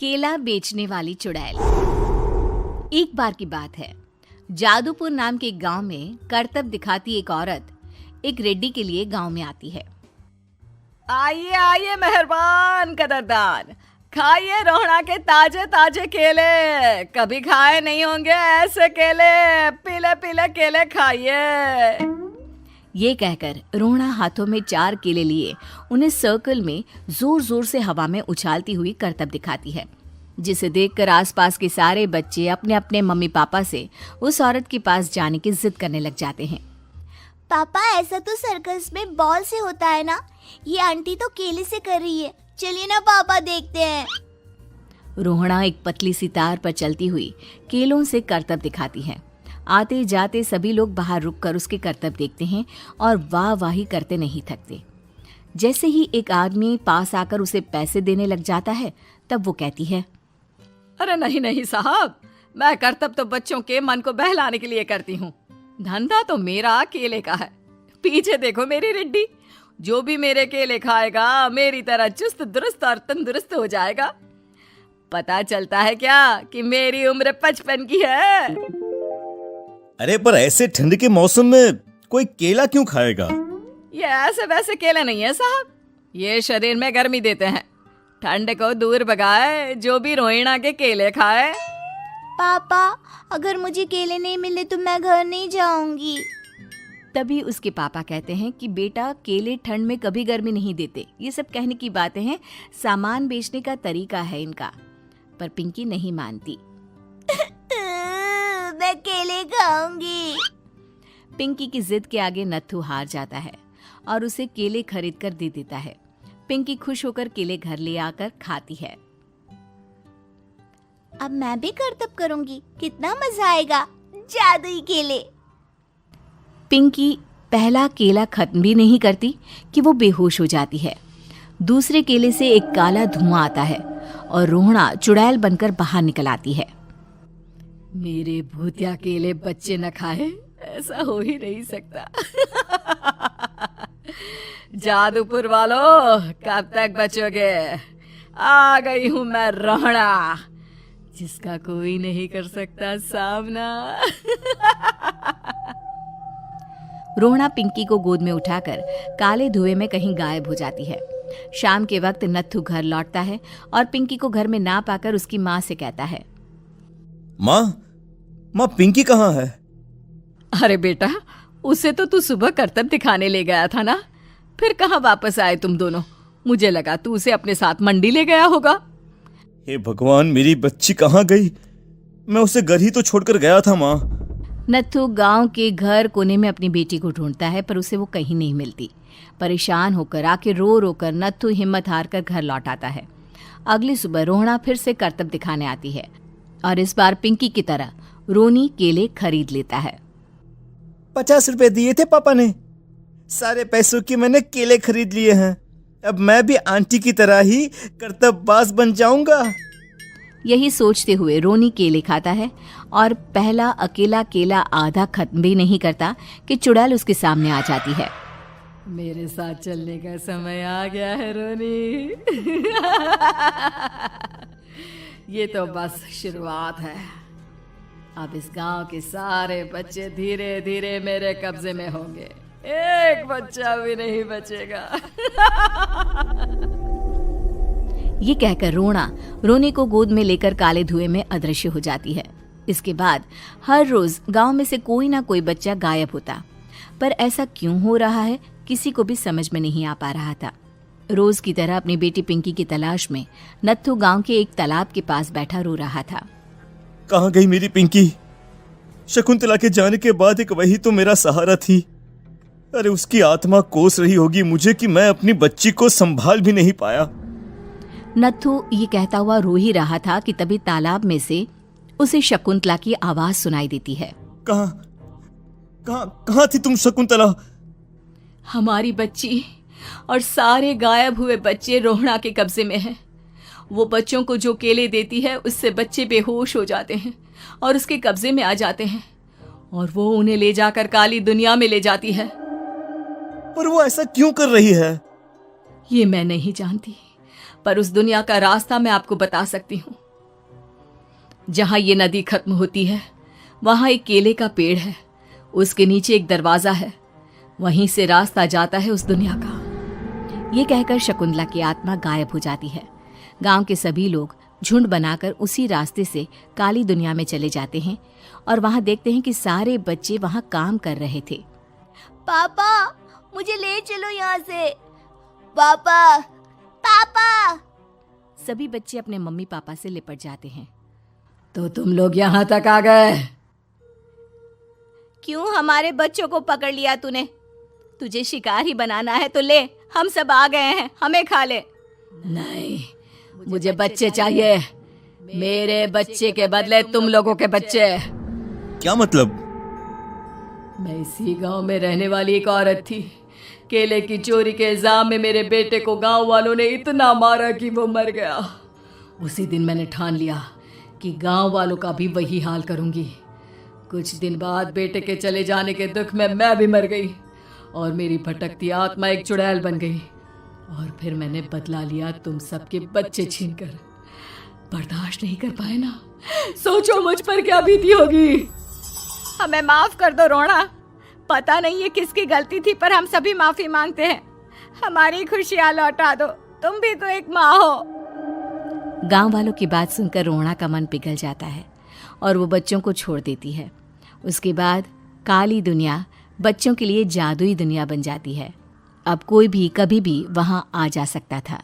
केला बेचने वाली चुड़ैल। एक बार की बात है, जादूपुर नाम के एक गांव में करतब दिखाती एक औरत एक रेड्डी के लिए गांव में आती है। आइए आइए मेहरबान कदरदान, खाइए रोहड़ा के ताजे ताजे केले। कभी खाए नहीं होंगे ऐसे केले। पीले पीले केले खाइए। ये कहकर रोहड़ा हाथों में 4 केले लिए उन्हें सर्कल में जोर जोर से हवा में उछालती हुई करतब दिखाती है, जिसे देखकर आसपास के सारे बच्चे अपने अपने मम्मी पापा से उस औरत के पास जाने की जिद करने लग जाते हैं। पापा, ऐसा तो सर्कस में बॉल से होता है ना, ये आंटी तो केले से कर रही है। चलिए ना पापा, देखते हैं। रोहड़ा एक पतली सी तार पर चलती हुई केलों से करतब दिखाती है। आते जाते सभी लोग बाहर रुककर उसके करतब देखते हैं और वाह वाही करते नहीं थकते। जैसे ही एक आदमी पास आकर उसे पैसे देने लग जाता है, तब वो कहती है, अरे नहीं नहीं साहब, मैं करतब तो बच्चों के मन को बहलाने के लिए करती हूँ। धंधा तो मेरा केले का है। पीछे देखो मेरी रिड्डी, जो भी मेरे केले खाएगा मेरी तरह चुस्त दुरुस्त और तंदुरुस्त हो जाएगा। पता चलता है क्या कि मेरी उम्र 55 की है। अरे पर ऐसे ठंड के मौसम में कोई केला क्यों खाएगा? ये ऐसे वैसे केले नहीं है साहब, ये शरीर में गर्मी देते हैं। ठंड को दूर भगाए जो भी रोहिणा के केले खाए। पापा, अगर मुझे केले नहीं मिले तो मैं घर नहीं जाऊंगी। तभी उसके पापा कहते हैं कि बेटा, केले ठंड में कभी गर्मी नहीं देते। ये सब कहने की बातें हैं, सामान बेचने का तरीका है इनका। पर पिंकी नहीं मानती। मैं केले खाऊंगी। पिंकी की जिद के आगे नत्थू हार जाता है और उसे केले खरीद कर दे देता है। पिंकी खुश होकर केले घर ले आकर खाती है। अब मैं भी करतब करूंगी, कितना मजा आएगा। जादुई केले। पिंकी पहला केला खत्म भी नहीं करती कि वो बेहोश हो जाती है। दूसरे केले से एक काला धुआं आता है और रोहड़ा चुड़ैल बनकर बाहर निकल आती है। मेरे भूतिया केले बच्चे न खाए, ऐसा हो ही नहीं सकता। जादूपुर वालों, कब तक बचोगे? आ गई हूं मैं रोहड़ा, जिसका कोई नहीं कर सकता सामना। रोहड़ा पिंकी को गोद में उठाकर काले धुएं में कहीं गायब हो जाती है। शाम के वक्त नत्थू घर लौटता है और पिंकी को घर में ना पाकर उसकी माँ से कहता है, माँ पिंकी कहाँ है? अरे बेटा, उसे तो तू सुबह करतब दिखाने ले गया था ना, फिर कहाँ वापस आए तुम दोनों? मुझे लगा तू उसे अपने साथ मंडी ले गया होगा। हे भगवान, मेरी बच्ची कहाँ गई? मैं उसे घर ही तो छोड़कर गया था माँ। नत्थू गांव के घर कोने में अपनी बेटी को ढूंढता है, पर उसे वो कहीं नहीं मिलती। परेशान होकर आके रो रो कर नत्थू हिम्मत हार कर घर लौट आता है। अगली सुबह रोहड़ा फिर से करतब दिखाने आती है और इस बार पिंकी की तरह रोनी केले खरीद लेता है। 50 रुपए दिए थे पापा ने, सारे पैसों के मैंने केले खरीद लिए हैं। अब मैं भी आंटी की तरह ही करतबबाज बन जाऊंगा। यही सोचते हुए रोनी केले खाता है और पहला अकेला केला आधा खत्म भी नहीं करता कि चुड़ैल उसके सामने आ जाती है। मेरे साथ चलने का समय आ गया है रोनी। ये तो बस शुरुआत है। अब इस गांव के सारे बच्चे धीरे धीरे मेरे कब्जे में होंगे, एक बच्चा भी नहीं बचेगा। ये कहकर रोना रोनी को गोद में लेकर काले धुएं में अदृश्य हो जाती है। इसके बाद हर रोज गांव में से कोई ना कोई बच्चा गायब होता, पर ऐसा क्यों हो रहा है किसी को भी समझ में नहीं आ पा रहा था। रोज की तरह अपनी बेटी पिंकी की तलाश में नत्थू गांव के एक तालाब के पास बैठा रो रहा था। कहाँ गई मेरी पिंकी? शकुंतला के जाने के बाद एक वही तो मेरा सहारा थी। अरे उसकी आत्मा कोस रही होगी मुझे कि मैं अपनी बच्ची को संभाल भी नहीं पाया। नत्थू ये कहता हुआ रो ही रहा था कि तभी तालाब में से उसे शकुंतला की आवाज सुनाई देती है। कहाँ थी तुम शकुंतला? हमारी बच्ची और सारे गायब हुए बच्चे रोहड़ा के कब्जे में हैं। वो बच्चों को जो केले देती है उससे बच्चे बेहोश हो जाते हैं और उसके कब्जे में आ जाते हैं और वो उन्हें ले जाकर काली दुनिया में ले जाती है। पर वो ऐसा क्यों कर रही है? ये मैं नहीं जानती, पर उस दुनिया का रास्ता मैं आपको बता सकती हूँ। जहां ये नदी खत्म होती है वहां एक केले का पेड़ है, उसके नीचे एक दरवाजा है, वहीं से रास्ता जाता है उस दुनिया का। ये कहकर शकुंतला की आत्मा गायब हो जाती है। गांव के सभी लोग झुंड बनाकर उसी रास्ते से काली दुनिया में चले जाते हैं और वहां देखते हैं कि सारे बच्चे वहां काम कर रहे थे। पापा मुझे ले चलो यहाँ से। पापा पापा। सभी बच्चे अपने मम्मी पापा से लिपट जाते हैं। तो तुम लोग यहाँ तक आ गए? क्यों हमारे बच्चों को पकड़ लिया तूने? तुझे शिकार ही बनाना है तो ले, हम सब आ गए हैं, हमें खा ले। नहीं, मुझे बच्चे चाहिए, मेरे बच्चे के बदले तुम लोगों के बच्चे। क्या मतलब? मैं इसी गांव में रहने वाली एक औरत थी। केले की चोरी के इल्जाम में मेरे बेटे को गांव वालों ने इतना मारा कि वो मर गया। उसी दिन मैंने ठान लिया कि गांव वालों का भी वही हाल करूंगी। कुछ दिन बाद बेटे के चले जाने के दुख में मैं भी मर गई और मेरी भटकती आत्मा एक चुड़ैल बन गई। और फिर मैंने बदला लिया तुम सबके बच्चे छीनकर। बर्दाश्त नहीं कर पाए ना, सोचो मुझ पर क्या बीती होगी। हमें माफ कर दो रोना, पता नहीं ये किसकी गलती थी पर हम सभी माफी मांगते हैं। हमारी खुशियां लौटा दो, तुम भी तो एक माँ हो। गांव वालों की बात सुनकर रोना का मन पिघल जाता है और वो बच्चों को छोड़ देती है। उसके बाद काली दुनिया बच्चों के लिए जादुई दुनिया बन जाती है। अब कोई भी कभी भी वहां आ जा सकता था।